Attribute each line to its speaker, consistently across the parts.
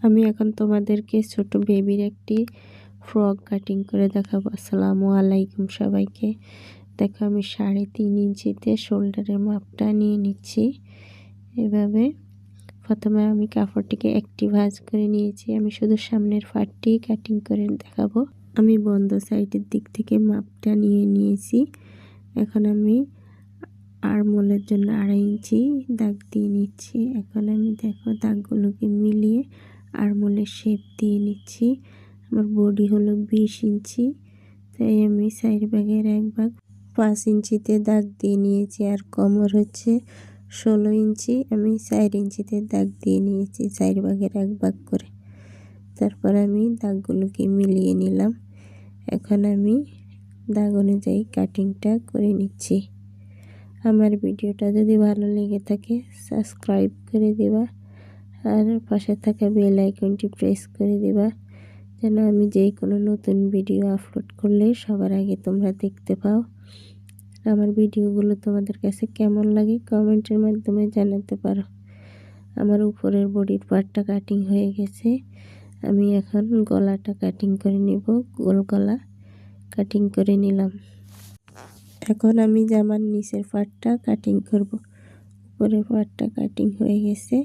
Speaker 1: আমি এখন তোমাদেরকে ছোট বেবির একটি ফ্রক কাটিং করে দেখাবো। আসসালামু আলাইকুম সবাইকে। দেখো আমি 3.5 ইঞ্চিতে শোল্ডারের মাপটা নিয়ে নিচ্ছি। এভাবে প্রথমে আমি কাপড়টিকে একটি ভাঁজ করে নিয়েছি। আমি শুধু সামনের পার্টটি কাটিং করে দেখাবো। আমি বন্ধ সাইডের দিক থেকে মাপটা নিয়ে নিয়েছি। এখন আমি আরমোলের জন্য 2.5 ইঞ্চি দাগ দিয়ে নিচ্ছি। এখন আমি দেখো দাগগুলোকে মিলিয়ে আরমোলের শেপ দিয়ে নিচ্ছি। আমার বডি হলো 20 ইঞ্চি, তাই আমি সাইড ভাগের 1 ভাগ 5 ইঞ্চিতে দাগ দিয়ে নিয়েছি। আর কোমর হচ্ছে 16 ইঞ্চি, আমি 4 ইঞ্চিতে দাগ দিয়ে নিয়েছি, 4 ভাগের 1 ভাগ করে। তারপর আমি দাগগুলোকে মিলিয়ে নিলাম। এখন আমি দাগ অনুযায়ী কাটিংটা করে নিচ্ছি। আমার ভিডিওটা যদি ভালো লেগে থাকে সাবস্ক্রাইব করে দিবা, আর পাশে থাকা বেল আইকনটি প্রেস করে দিবা, যেন আমি যে কোনো নতুন ভিডিও আপলোড করলে সবার আগে তোমরা দেখতে পাও। আমার ভিডিওগুলো তোমাদের কাছে কেমন লাগে কমেন্টের মাধ্যমে জানাতে পারো। আমার উপরের বডির পার্টটা কাটিং হয়ে গেছে। আমি এখন গলাটা কাটিং করে নিব। গোল গলা কাটিং করে নিলাম। এখন আমি জামার নিচের পার্টটা কাটিং করব। উপরের পার্টটা কাটিং হয়ে গেছে।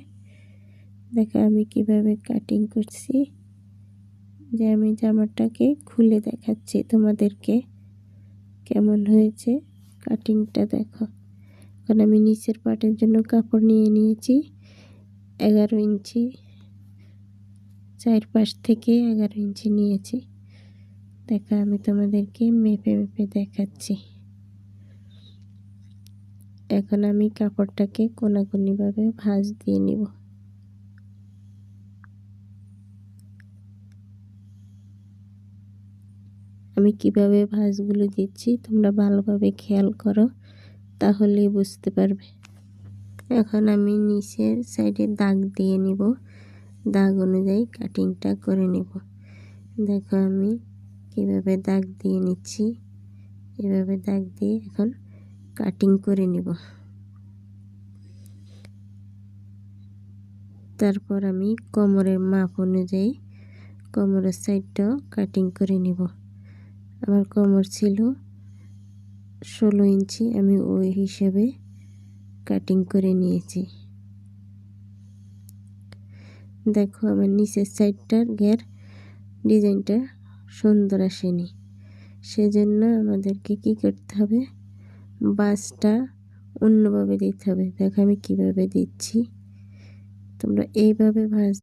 Speaker 1: দেখো আমি কিভাবে কাটিং করছি, যে আমি জামাটাকে খুলে দেখাচ্ছি তোমাদেরকে কেমন হয়েছে কাটিংটা। দেখো এখন আমি নিচের পার্টের জন্য কাপড় নিয়ে নিয়েছি 11 ইঞ্চি, 4 পাশ থেকে 11 ইঞ্চি নিয়েছি। দেখো আমি তোমাদেরকে মেপে মেপে দেখাচ্ছি। এখন আমি কাপড়টাকে কোনাকুনিভাবে ভাঁজ দিয়ে নিব। আমি কিভাবে ভাঁজগুলো দিচ্ছি তোমরা ভালোভাবে খেয়াল করো, তাহলেই বুঝতে পারবে। এখন আমি নিচের সাইডে দাগ দিয়ে নিব, দাগ অনুযায়ী কাটিংটা করে নেব। দেখো আমি কিভাবে দাগ দিয়ে নিচ্ছি, এভাবে দাগ দিয়ে এখন কাটিং করে নেব। তারপর আমি কোমরের মাপ অনুযায়ী কোমরের সাইডটাও কাটিং করে নেব। আমার কোমর ছিল 16 ইঞ্চি, আমি ওই হিসেবে কাটিং করে নিয়েছি। দেখো আমার নিচের সাইডটার ঘের ডিজাইনটা সুন্দর আসেনি, সেজন্য আমাদেরকে কি করতে হবে, বাঁশটা অন্যভাবে দিতে হবে। দেখো আমি কিভাবে দিচ্ছি, তোমরা এইভাবে ভাঁজ